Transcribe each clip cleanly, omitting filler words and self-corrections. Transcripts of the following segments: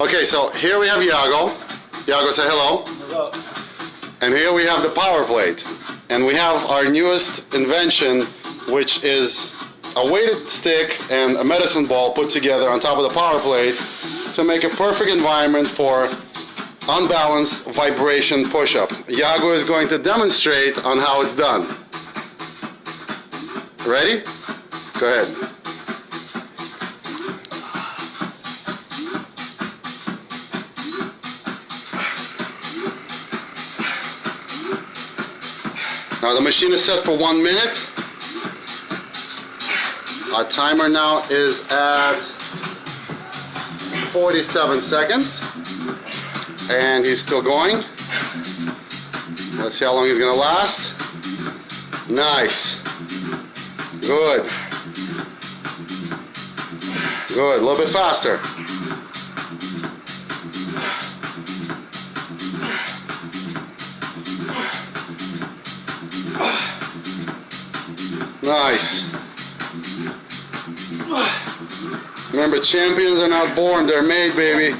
Okay, so here we have Iago. Iago, say hello. Hello. And here we have the power plate. And we have our newest invention, which is a weighted stick and a medicine ball put together on top of the power plate to make a perfect environment for unbalanced vibration push-up. Iago is going to demonstrate on how it's done. Ready? Go ahead. Now the machine is set for 1 minute. Our timer now is at 47 seconds. And he's still going. Let's see how long he's gonna last. Nice. Good. Good. A little bit faster. Nice. Remember, champions are not born, they're made, baby.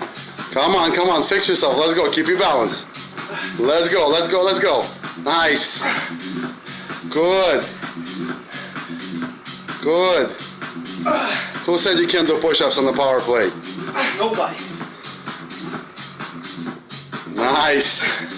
Come on, fix yourself. Let's go, keep your balance. Let's go, let's go, let's go. Nice. Good. Good. Who said you can't do push-ups on the power plate? Nobody. Nice.